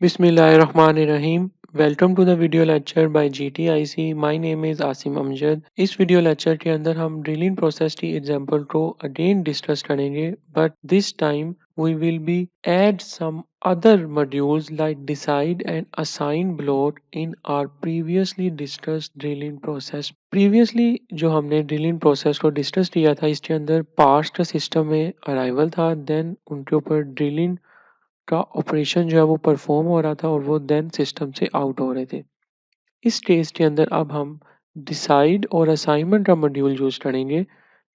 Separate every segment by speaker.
Speaker 1: Bismillahirrahmanirrahim. Welcome to the video lecture by GTIC. My name is Asim Amjad. इस video lecture के अंदर हम drilling process की एग्जांपल को अगेन डिस्कस करेंगे but this time we will be add some other modules like decide and assign block in our previously discussed drilling process. Previously जो हमने drilling process को discuss किया था इसके अंदर पास्ट सिस्टम में अराइवल था, देन उनके ऊपर ड्रिलिंग का ऑपरेशन जो है वो परफॉर्म हो रहा था और वो देन सिस्टम से आउट हो रहे थे। इस स्टेज के अंदर अब हम डिसाइड और असाइनमेंट का मॉड्यूल यूज करेंगे,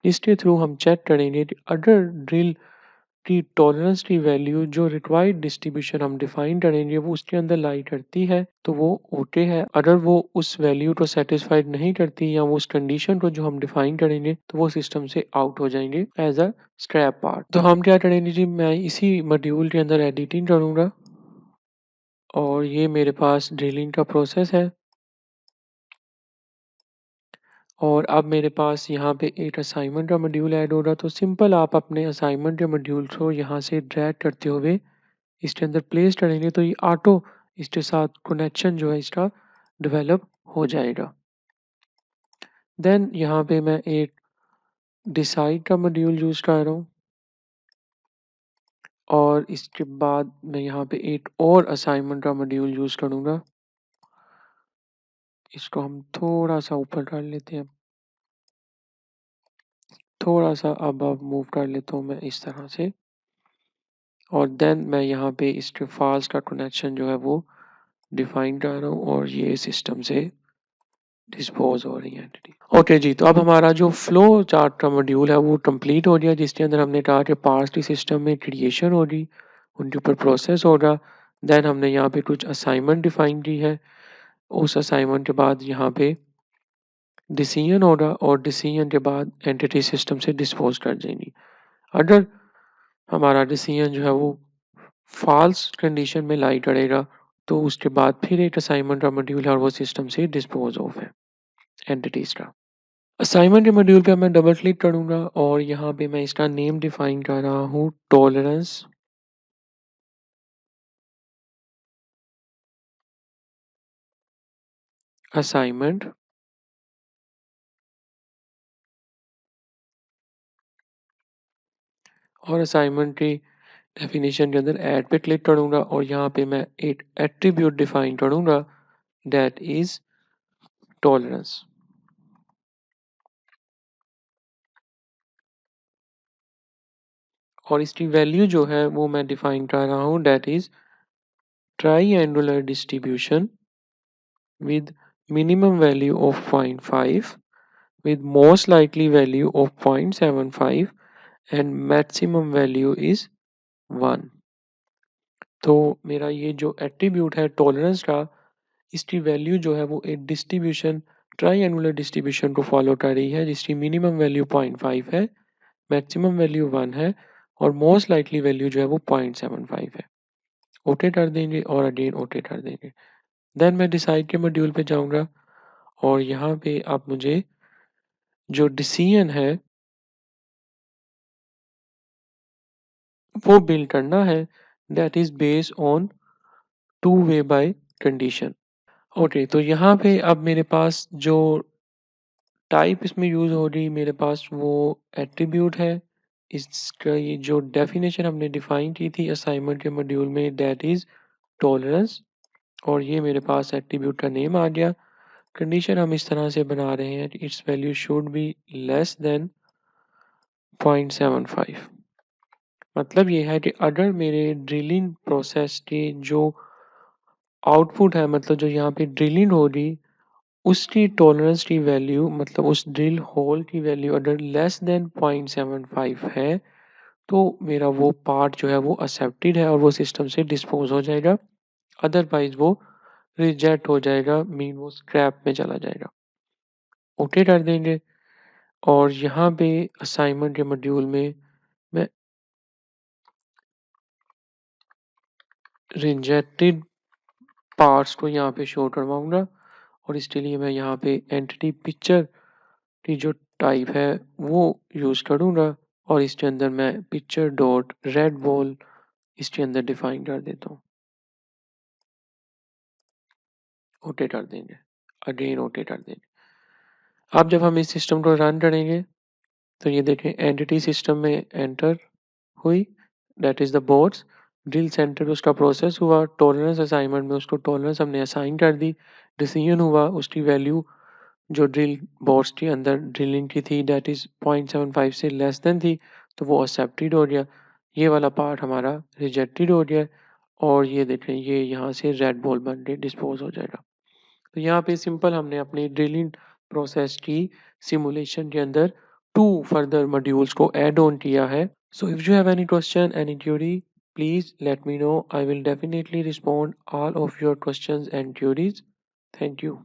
Speaker 1: जिसके थ्रू हम चेक करेंगे कि अगर ड्रिल की टॉलरेंस की वैल्यू जो रिक्वायर्ड डिस्ट्रीब्यूशन हम डिफाइन करेंगे वो उसके अंदर लाई करती है तो वो ओके है। अगर वो उस वैल्यू को सेटिस्फाइड नहीं करती या वो उस कंडीशन को जो हम डिफाइन करेंगे तो वो सिस्टम से आउट हो जाएंगे एज अ स्क्रैप पार्ट। तो हम क्या करेंगे जी, मैं इसी मॉड्यूल के अंदर एडिटिंग करूंगा और ये मेरे पास ड्रिलिंग का प्रोसेस है और अब मेरे पास यहाँ पे एक असाइनमेंट का मॉड्यूल ऐड होगा। तो सिंपल आप अपने असाइनमेंट के मॉड्यूल को यहाँ से ड्रैग करते हुए इसके अंदर प्लेस करेंगे तो ये ऑटो इसके साथ कनेक्शन जो है इसका डेवलप हो जाएगा। देन यहाँ पे मैं एक डिसाइड का मॉड्यूल यूज कर रहा हूँ और इसके बाद मैं यहाँ पे एक और असाइनमेंट का मॉड्यूल यूज करूँगा। इसको हम थोड़ा सा ऊपर कर लेते हैं, थोड़ा सा अब मूव कर लेता हूँ मैं इस तरह से और देन मैं यहाँ पे इसके फाल्स का कनेक्शन जो है वो डिफाइन कर रहा हूँ और ये सिस्टम से डिस्पोज हो रही है एंटिटी। ओके जी, तो अब हमारा जो फ्लो चार्ट का मॉड्यूल है वो कंप्लीट हो गया, जिसके अंदर हमने कहा कि पार्ट्स की सिस्टम में क्रिएशन होगी, उनके ऊपर प्रोसेस होगा, देन हमने यहाँ पे कुछ असाइनमेंट डिफाइन की है, उस असाइनमेंट के बाद यहाँ पे डिसीजन होगा और डिसीजन के बाद एंटिटी सिस्टम से डिस्पोज कर जाएंगी। अगर हमारा डिसीजन जो है वो फॉल्स कंडीशन में लाई करेगा तो उसके बाद फिर एक असाइनमेंट का मॉड्यूल है और वो सिस्टम से डिस्पोज ऑफ है एंटिटीज का। असाइनमेंट के मॉड्यूल पे मैं डबल क्लिक करूंगा और यहाँ पे मैं इसका नेम डिफाइन कर रहा हूँ टॉलरेंस असाइनमेंट। और असाइनमेंट की डेफिनेशन के अंदर ऐड पे क्लिक करूंगा और यहाँ पे मैं एक एट्रीब्यूट डिफाइन करूंगा दैट इज टॉलरेंस। और इसकी वैल्यू जो है वो मैं डिफाइन कर रहा हूँ that is triangular distribution with minimum value of 0.5 with most likely value of 0.75 and maximum value is 1। तो मेरा ये जो एट्रीब्यूट है टॉलरेंस का, इसकी वैल्यू जो है वो एक डिस्ट्रीब्यूशन ट्राइएंगुलर डिस्ट्रीब्यूशन को फॉलो कर रही है जिसकी मिनिमम वैल्यू 0.5 है, मैक्सिमम वैल्यू 1 है और मोस्ट लाइकली वैल्यू जो है वो 0.75 है। ओके कर देंगे और अगेन ओके कर देंगे। देन मैं डिसाइड के मॉड्यूल पे जाऊंगा और यहाँ पे आप मुझे जो डिसीजन है वो बिल्ड करना है that is based on two way by condition. Okay, तो यहाँ पे अब मेरे पास जो टाइप इसमें यूज हो रही मेरे पास वो एट्रीब्यूट है। इसका ये जो डेफिनेशन हमने डिफाइन की थी असाइनमेंट के मॉड्यूल में दैट इज टॉलरेंस और ये मेरे पास एट्रीब्यूट का नेम आ गया। कंडीशन हम इस तरह से बना रहे हैं it's value should be less than 0.75। मतलब ये है कि अगर मेरे ड्रिलिंग प्रोसेस के जो आउटपुट है, मतलब जो यहाँ पे ड्रिलिंग हो रही, उसकी टॉलरेंस की वैल्यू मतलब उस ड्रिल होल की वैल्यू अगर लेस देन 0.75 है तो मेरा वो पार्ट जो है वो एक्सेप्टेड है और वो सिस्टम से डिस्पोज हो जाएगा, अदरवाइज वो रिजेक्ट हो जाएगा, मीन वो स्क्रैप में चला जाएगा। ओके कर देंगे और यहाँ पे असाइनमेंट के मॉड्यूल में मैं रिजेक्टेड पार्ट्स को यहाँ पे शो करवाऊंगा और इसके लिए मैं यहाँ पे एंटिटी पिक्चर की जो टाइप है वो यूज करूंगा और इसके अंदर मैं पिक्चर डॉट रेड बॉल इसके अंदर डिफाइन कर देता हूँ। ओके कर देंगे, अगेन ओके कर देंगे। अब जब हम इस सिस्टम को रन करेंगे तो ये देखें एंटिटी सिस्टम में एंटर हुई, that is the boards. Drill centre उसका प्रोसेस हुआ, टॉलरेंस असाइनमेंट में उसको टॉलरेंस हमने असाइन कर दी, डिसीजन हुआ, उसकी वैल्यू जो ड्रिल बोर्ड्स के अंदर ड्रिलिंग की थी दैट इज 0.75 से लेस देन थी, तो वो एक्सेप्टेड हो गया। ये वाला पार्ट हमारा रिजेक्टेड हो गया और ये देखें ये यहाँ से रेड बॉल बन के डिस्पोज हो जाएगा। तो यहाँ पे सिंपल हमने अपनी ड्रिलिंग प्रोसेस की सिमुलेशन के अंदर 2 फर्दर मॉड्यूल्स को ऐड ऑन किया है। So if you have any question, any query, please let me know. I will definitely respond all of your questions and queries. Thank you.